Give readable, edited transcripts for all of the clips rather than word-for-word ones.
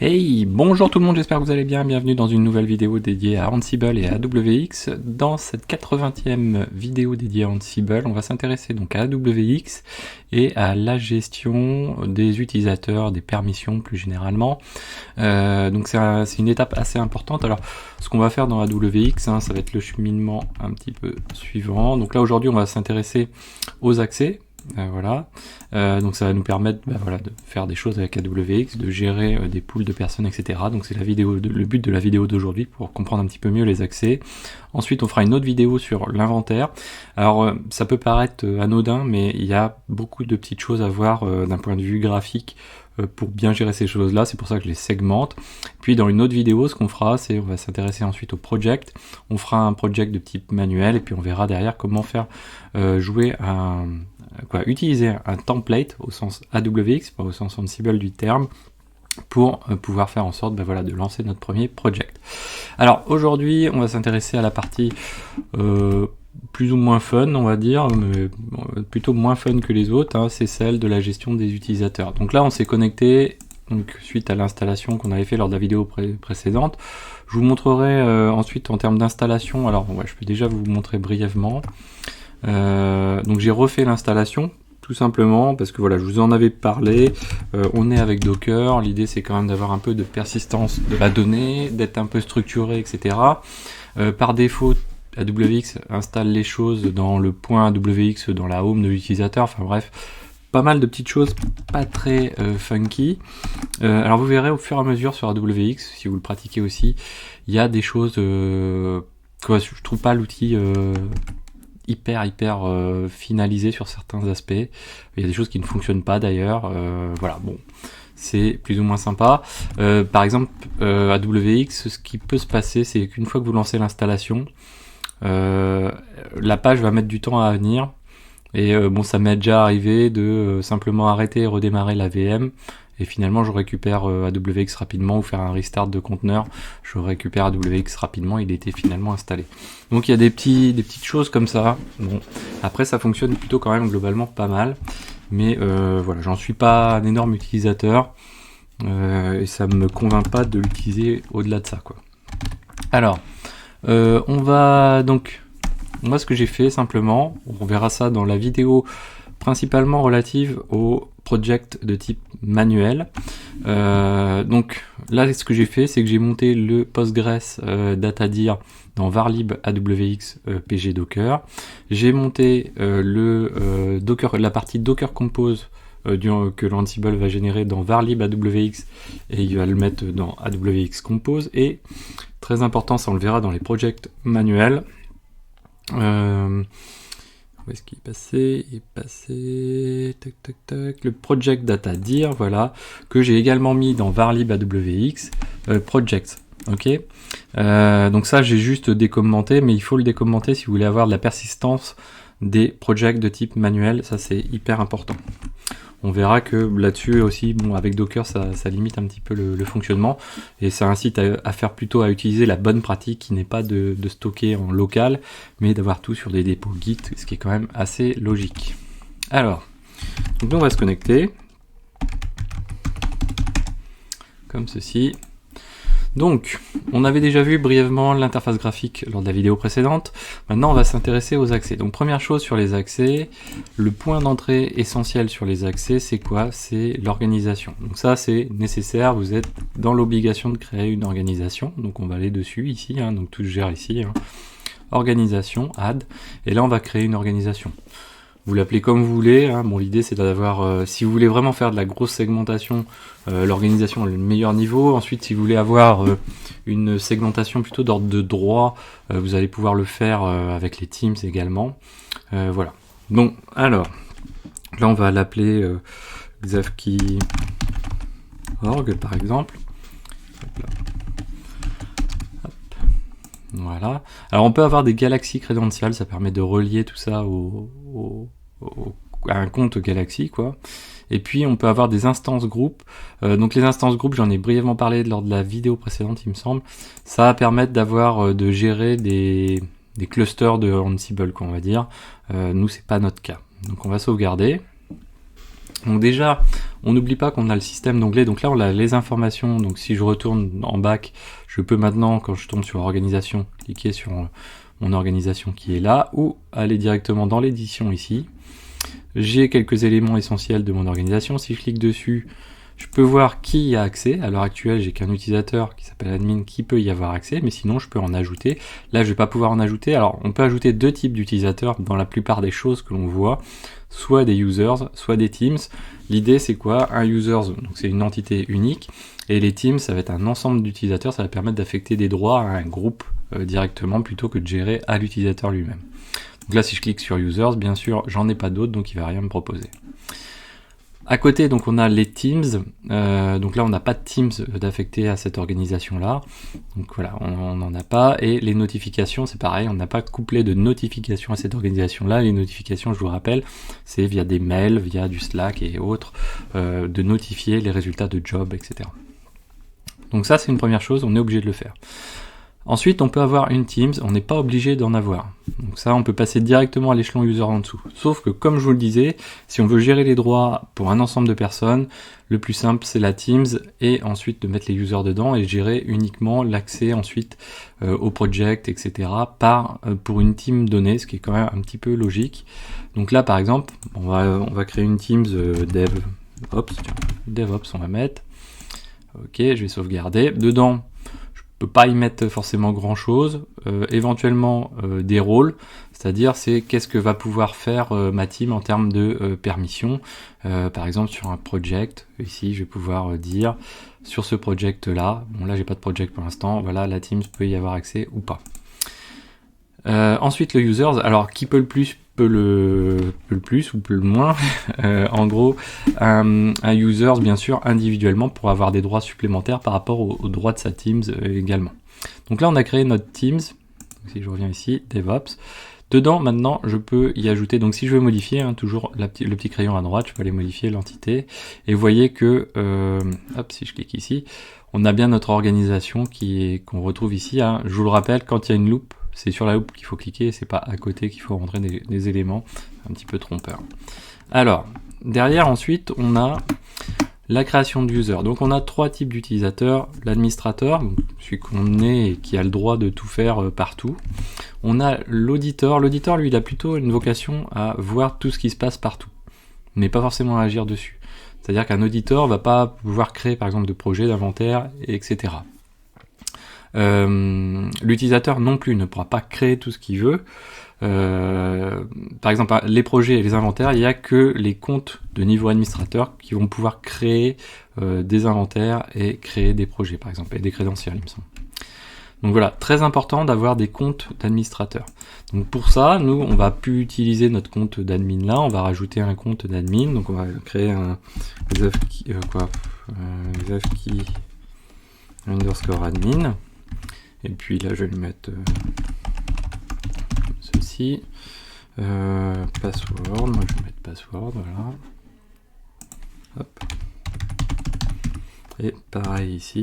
Hey, bonjour tout le monde, j'espère que vous allez bien, bienvenue dans une nouvelle vidéo dédiée à Ansible et à AWX. Dans cette 80e vidéo dédiée à Ansible, on va s'intéresser donc à AWX et à la gestion des utilisateurs, des permissions plus généralement. Donc c'est une étape assez importante. Alors ce qu'on va faire dans AWX, ça va être le cheminement un petit peu suivant. Donc là aujourd'hui on va s'intéresser aux accès. Voilà, donc ça va nous permettre de faire des choses avec AWX, de gérer des pools de personnes, etc. Donc c'est le but de la vidéo d'aujourd'hui pour comprendre un petit peu mieux les accès. Ensuite, on fera une autre vidéo sur l'inventaire. Alors ça peut paraître anodin, mais il y a beaucoup de petites choses à voir d'un point de vue graphique pour bien gérer ces choses-là, c'est pour ça que je les segmente. Puis dans une autre vidéo, ce qu'on fera, c'est on va s'intéresser ensuite au project. On fera un project de type manuel et puis on verra derrière comment faire jouer utiliser un template au sens AWX, pas au sens Ansible du terme, pour pouvoir faire en sorte de lancer notre premier project. Alors aujourd'hui, on va s'intéresser à la partie plus ou moins fun, on va dire, mais plutôt moins fun que les autres, c'est celle de la gestion des utilisateurs. Donc là, on s'est connecté, donc suite à l'installation qu'on avait fait lors de la vidéo précédente. Je vous montrerai ensuite en termes d'installation. Alors je peux déjà vous montrer brièvement. Donc j'ai refait l'installation tout simplement parce que je vous en avais parlé. On est avec Docker, l'idée c'est quand même d'avoir un peu de persistance de la donnée, d'être un peu structuré, etc. Par défaut, AWX installe les choses dans le point AWX dans la home de l'utilisateur, enfin bref, pas mal de petites choses pas très funky. Alors vous verrez au fur et à mesure sur AWX, si vous le pratiquez aussi, il y a des choses je trouve pas l'outil hyper finalisé sur certains aspects. Il y a des choses qui ne fonctionnent pas d'ailleurs. C'est plus ou moins sympa. Par exemple, AWX, ce qui peut se passer, c'est qu'une fois que vous lancez l'installation, la page va mettre du temps à venir. Et ça m'est déjà arrivé de simplement arrêter et redémarrer la VM. Et finalement, je récupère AWX rapidement ou faire un restart de conteneur. Je récupère AWX rapidement, il était finalement installé. Donc il y a des petites choses comme ça. Bon, après ça fonctionne plutôt quand même globalement pas mal. Mais j'en suis pas un énorme utilisateur. Et ça me convainc pas de l'utiliser au-delà de ça, quoi. Alors, moi ce que j'ai fait simplement, on verra ça dans la vidéo principalement relative au project de type manuel. Donc là ce que j'ai fait, c'est que j'ai monté le Postgres datadir dans varlib AWX PG Docker. J'ai monté la partie Docker Compose que l'Ansible va générer dans varlib AWX et il va le mettre dans AWX Compose. Et très important, ça on le verra dans les projects manuels. Où est-ce qu'il est passé? Il est passé. Tac. Le project datadir, voilà, que j'ai également mis dans varlib AWX projects. Ok. Donc ça, j'ai juste décommenté, mais il faut le décommenter si vous voulez avoir de la persistance des projects de type manuel. Ça, c'est hyper important. On verra que là-dessus aussi, avec Docker, ça limite un petit peu le fonctionnement et ça incite à faire plutôt à utiliser la bonne pratique qui n'est pas de stocker en local, mais d'avoir tout sur des dépôts Git, ce qui est quand même assez logique. Alors, donc on va se connecter comme ceci. Donc, on avait déjà vu brièvement l'interface graphique lors de la vidéo précédente. Maintenant, on va s'intéresser aux accès. Donc, première chose sur les accès, le point d'entrée essentiel sur les accès, c'est quoi? C'est l'organisation. Donc ça, c'est nécessaire. Vous êtes dans l'obligation de créer une organisation. Donc, on va aller dessus ici. Donc, tout se gère ici. Organisation, add. Et là, on va créer une organisation. Vous l'appelez comme vous voulez. L'idée c'est d'avoir, si vous voulez vraiment faire de la grosse segmentation, l'organisation est le meilleur niveau. Ensuite, si vous voulez avoir une segmentation plutôt d'ordre de droit, vous allez pouvoir le faire avec les Teams également. Voilà. Donc, alors, là on va l'appeler xavki.org par exemple. Voilà. Alors on peut avoir des Galaxy Credentials, ça permet de relier tout ça à un compte Galaxy, quoi. Et puis on peut avoir des instances groupes. Donc les instances groupes, j'en ai brièvement parlé lors de la vidéo précédente, il me semble. Ça va permettre de gérer des clusters de Ansible, qu'on va dire. Nous, c'est pas notre cas. Donc on va sauvegarder. Donc déjà, on n'oublie pas qu'on a le système d'onglets, donc là on a les informations, donc si je retourne en back, je peux maintenant, quand je tombe sur organisation, cliquer sur mon organisation qui est là, ou aller directement dans l'édition ici. J'ai quelques éléments essentiels de mon organisation, si je clique dessus, je peux voir qui y a accès. À l'heure actuelle, j'ai qu'un utilisateur qui s'appelle admin qui peut y avoir accès, mais sinon je peux en ajouter. Là, je vais pas pouvoir en ajouter. Alors, on peut ajouter deux types d'utilisateurs dans la plupart des choses que l'on voit, soit des users, soit des teams. L'idée, c'est quoi? Un users, donc c'est une entité unique, et les teams, ça va être un ensemble d'utilisateurs. Ça va permettre d'affecter des droits à un groupe directement plutôt que de gérer à l'utilisateur lui-même. Donc là, si je clique sur users, bien sûr, j'en ai pas d'autres, donc il va rien me proposer. À côté, donc on a les teams. Donc là, on n'a pas de teams d'affecter à cette organisation-là. Donc voilà, on n'en a pas. Et les notifications, c'est pareil, on n'a pas couplé de notifications à cette organisation-là. Les notifications, je vous rappelle, c'est via des mails, via du Slack et autres, de notifier les résultats de job, etc. Donc ça, c'est une première chose, on est obligé de le faire. Ensuite, on peut avoir une Teams, on n'est pas obligé d'en avoir. Donc ça, on peut passer directement à l'échelon user en dessous. Sauf que, comme je vous le disais, si on veut gérer les droits pour un ensemble de personnes, le plus simple, c'est la Teams, et ensuite de mettre les users dedans et gérer uniquement l'accès ensuite au project, etc. pour une team donnée, ce qui est quand même un petit peu logique. Donc là, par exemple, on va créer une Teams DevOps, on va mettre. Ok, je vais sauvegarder. Dedans, je peux pas y mettre forcément grand chose, éventuellement des rôles, c'est-à-dire c'est qu'est-ce que va pouvoir faire ma team en termes de permission. Par exemple sur un project, ici je vais pouvoir dire sur ce project là, bon là j'ai pas de project pour l'instant, voilà la team peut y avoir accès ou pas. Ensuite le users, alors qui peut le plus peut le plus ou peut le moins. En gros, un user bien sûr individuellement pour avoir des droits supplémentaires par rapport aux droits de sa Teams également. Donc là on a créé notre Teams, si je reviens ici, DevOps. Dedans maintenant je peux y ajouter, donc si je veux modifier, toujours le petit crayon à droite, je peux aller modifier l'entité, et vous voyez que, hop, si je clique ici, on a bien notre organisation qu'on retrouve ici. Je vous le rappelle, quand il y a une loupe, c'est sur la loupe qu'il faut cliquer, c'est pas à côté qu'il faut rentrer des éléments, un petit peu trompeur. Alors, derrière ensuite, on a la création de user. Donc on a trois types d'utilisateurs. L'administrateur, celui qu'on est et qui a le droit de tout faire partout. On a l'auditeur. L'auditeur, lui, il a plutôt une vocation à voir tout ce qui se passe partout, mais pas forcément à agir dessus. C'est-à-dire qu'un auditeur va pas pouvoir créer, par exemple, de projets, d'inventaire, etc. L'utilisateur non plus ne pourra pas créer tout ce qu'il veut. Par exemple, les projets et les inventaires, il n'y a que les comptes de niveau administrateur qui vont pouvoir créer des inventaires et créer des projets, par exemple, et des crédentiels, il me semble. Donc voilà, très important d'avoir des comptes d'administrateur. Donc pour ça, nous, on va plus utiliser notre compte d'admin là, on va rajouter un compte d'admin. Donc on va créer un exafkey underscore admin. Et puis là, je vais lui mettre ceci. Password, moi je vais mettre password, voilà. Hop. Et pareil ici.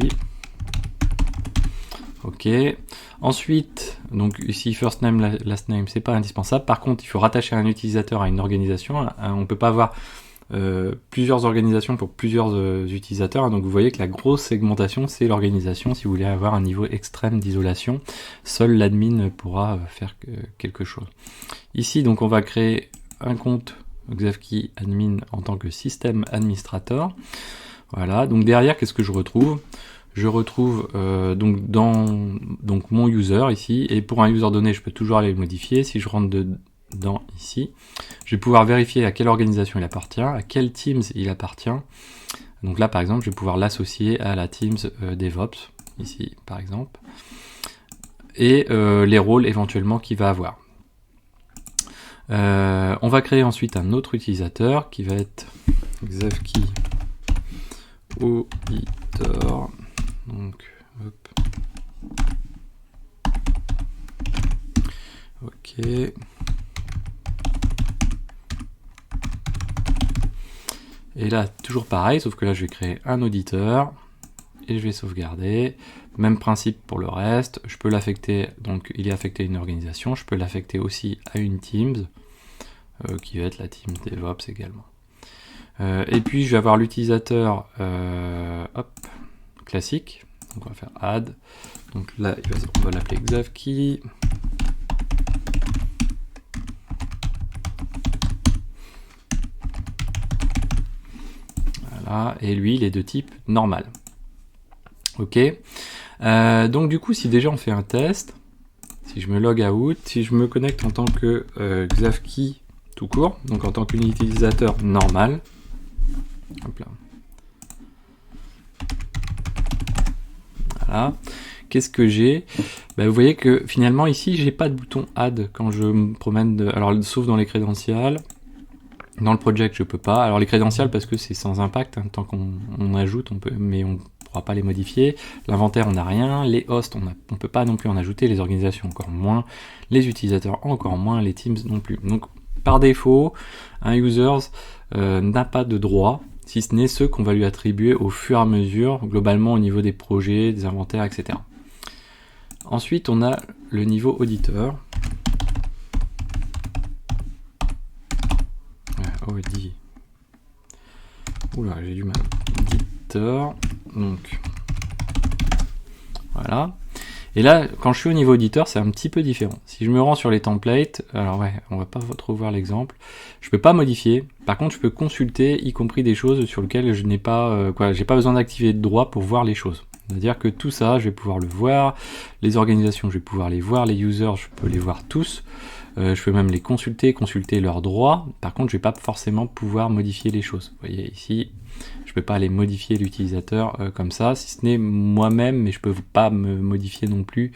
Ok. Ensuite, donc ici first name, last name, c'est pas indispensable. Par contre, il faut rattacher un utilisateur à une organisation. On peut pas avoir plusieurs organisations pour plusieurs utilisateurs. Donc vous voyez que la grosse segmentation, c'est l'organisation. Si vous voulez avoir un niveau extrême d'isolation, seul l'admin pourra faire quelque chose. Ici, donc on va créer un compte exafkey admin en tant que système administrateur. Voilà. Donc derrière, qu'est-ce que je retrouve ? Je retrouve donc mon user ici, et pour un user donné, je peux toujours aller le modifier. Si je rentre dedans ici, je vais pouvoir vérifier à quelle organisation il appartient, à quelle Teams il appartient. Donc là, par exemple, je vais pouvoir l'associer à la Teams DevOps, ici, par exemple, et les rôles éventuellement qu'il va avoir. On va créer ensuite un autre utilisateur qui va être exafkey auditor. Donc, hop. Ok. Et là, toujours pareil, sauf que là, je vais créer un auditeur et je vais sauvegarder. Même principe pour le reste. Je peux l'affecter, donc il est affecté à une organisation. Je peux l'affecter aussi à une Teams, qui va être la Teams DevOps également. Et puis je vais avoir l'utilisateur classique. Donc on va faire add. Donc là, on va l'appeler Xavkey. Voilà, et lui, il est de type normal. Ok. Donc du coup, si déjà on fait un test, si je me log out, si je me connecte en tant que Xavkey tout court, donc en tant qu'utilisateur normal, hop là. Voilà. Qu'est-ce que j'ai? Vous voyez que finalement ici, j'ai pas de bouton add quand je me promène, alors sauf dans les crédentials. Dans le project, je peux pas. Alors les crédentials, parce que c'est sans impact, hein, tant qu'on ajoute, on peut, mais on pourra pas les modifier. L'inventaire, on n'a rien. Les hosts, on peut pas non plus en ajouter. Les organisations, encore moins. Les utilisateurs, encore moins. Les teams, non plus. Donc, par défaut, un users n'a pas de droit, si ce n'est ceux qu'on va lui attribuer au fur et à mesure, globalement au niveau des projets, des inventaires, etc. Ensuite, on a le niveau auditeur. Audi. Oula, j'ai du mal. Auditeur. Donc, voilà. Et là, quand je suis au niveau auditeur, c'est un petit peu différent. Si je me rends sur les templates, alors ouais, on va pas trop voir l'exemple. Je peux pas modifier. Par contre, je peux consulter, y compris des choses sur lesquelles je n'ai pas, j'ai pas besoin d'activer de droit pour voir les choses. C'est-à-dire que tout ça, je vais pouvoir le voir. Les organisations, je vais pouvoir les voir. Les users, je peux les voir tous. Je peux même les consulter leurs droits. Par contre, je vais pas forcément pouvoir modifier les choses. Vous voyez ici, je peux pas aller modifier l'utilisateur comme ça, si ce n'est moi-même, mais je peux pas me modifier non plus.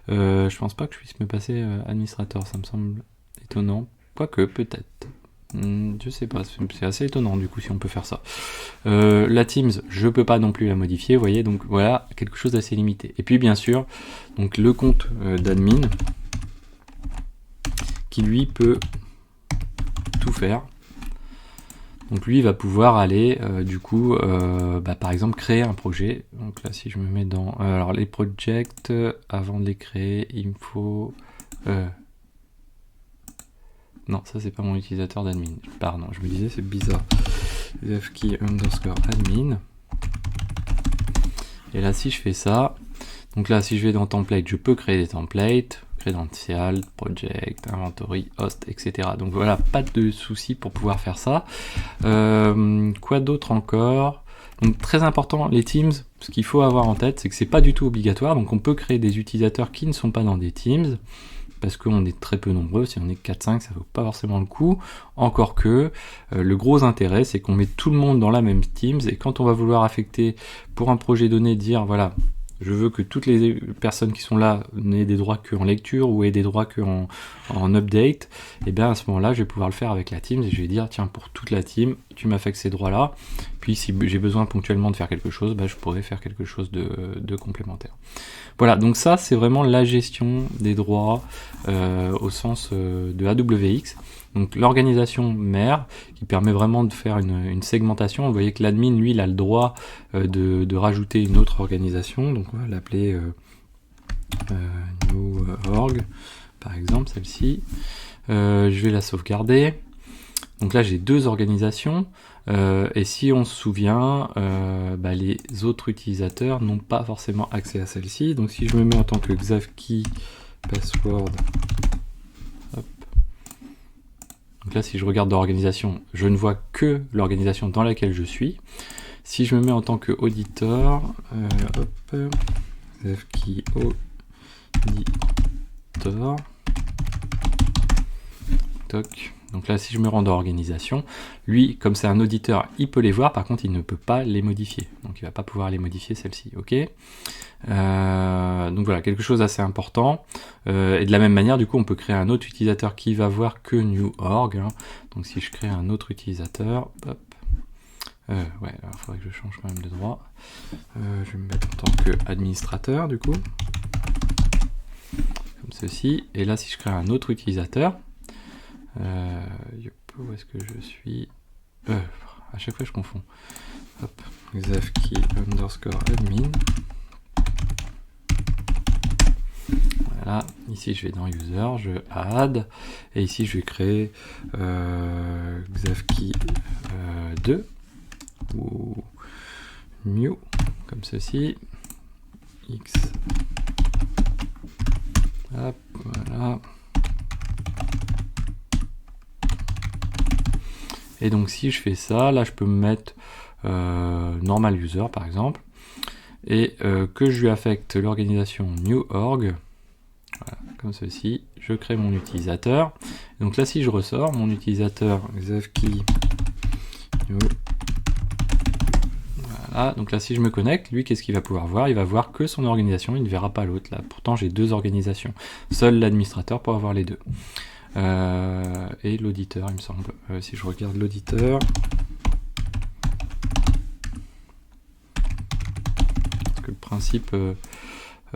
Je pense pas que je puisse me passer administrateur, ça me semble étonnant. Quoique, peut-être. Je sais pas, c'est assez étonnant du coup si on peut faire ça. La Teams, je peux pas non plus la modifier, vous voyez, donc voilà, quelque chose d'assez limité. Et puis bien sûr, donc le compte d'admin, qui lui peut tout faire. Donc lui va pouvoir aller du coup par exemple créer un projet. Donc là si je me mets dans alors les projects, avant de les créer il me faut non, ça c'est pas mon utilisateur d'admin, pardon, je me disais c'est bizarre. Xavkey_admin. Et là si je fais ça, donc là si je vais dans template, je peux créer des templates, credential, project, inventory, host, etc. Donc voilà, pas de souci pour pouvoir faire ça. Quoi d'autre encore? Donc très important, les teams, ce qu'il faut avoir en tête, c'est que c'est pas du tout obligatoire, donc on peut créer des utilisateurs qui ne sont pas dans des teams, parce qu'on est très peu nombreux, si on est 4-5, ça vaut pas forcément le coup, encore que le gros intérêt, c'est qu'on met tout le monde dans la même teams, et quand on va vouloir affecter pour un projet donné, dire voilà, je veux que toutes les personnes qui sont là n'aient des droits qu'en lecture ou aient des droits qu'en update, et bien à ce moment-là, je vais pouvoir le faire avec la team et je vais dire, tiens, pour toute la team, tu m'affectes ces droits-là, puis si j'ai besoin ponctuellement de faire quelque chose, je pourrais faire quelque chose de complémentaire. Voilà, donc ça, c'est vraiment la gestion des droits au sens de AWX. Donc l'organisation mère qui permet vraiment de faire une segmentation. Vous voyez que l'admin, lui, il a le droit de rajouter une autre organisation. Donc on va l'appeler new org, par exemple, celle-ci. Je vais la sauvegarder. Donc là, j'ai deux organisations. Et si on se souvient, les autres utilisateurs n'ont pas forcément accès à celle-ci. Donc si je me mets en tant que Xavkey password, hop. Donc là, si je regarde dans l'organisation, je ne vois que l'organisation dans laquelle je suis. Si je me mets en tant que auditeur, Xavkey auditor, toc. Donc là, si je me rends dans l'organisation, lui, comme c'est un auditeur, il peut les voir, par contre, il ne peut pas les modifier. Donc il ne va pas pouvoir les modifier, celle-ci, ok. Donc voilà, quelque chose d'assez important. Et de la même manière, du coup, on peut créer un autre utilisateur qui va voir que new org. Hein. Donc si je crée un autre utilisateur, hop. Ouais, alors il faudrait que je change quand même de droit. Je vais me mettre en tant qu'administrateur, du coup. Comme ceci. Et là, si je crée un autre utilisateur, où est-ce que je suis? À chaque fois je confonds. Hop, Xavkey_admin. Voilà, ici je vais dans user, je add, et ici je vais créer Xavki 2 ou new comme ceci, x, hop, voilà. Et donc si je fais ça, là je peux me mettre normal user par exemple, et que je lui affecte l'organisation new org, voilà, comme ceci, je crée mon utilisateur. Donc là si je ressors, mon utilisateur Xavki new, voilà, donc là si je me connecte, lui qu'est-ce qu'il va pouvoir voir? Il va voir que son organisation, il ne verra pas l'autre. Là pourtant j'ai deux organisations, seul l'administrateur pourra voir les deux. Et l'auditeur il me semble, si je regarde l'auditeur, parce que le principe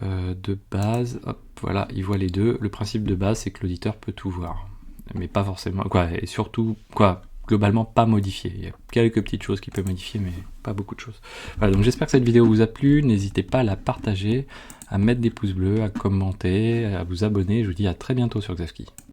de base, hop, voilà, il voit les deux. Le principe de base c'est que l'auditeur peut tout voir, mais pas forcément, quoi, et surtout, quoi, globalement pas modifier. Il y a quelques petites choses qu'il peut modifier, mais pas beaucoup de choses. Voilà, donc j'espère que cette vidéo vous a plu, n'hésitez pas à la partager, à mettre des pouces bleus, à commenter, à vous abonner. Je vous dis à très bientôt sur Xavki.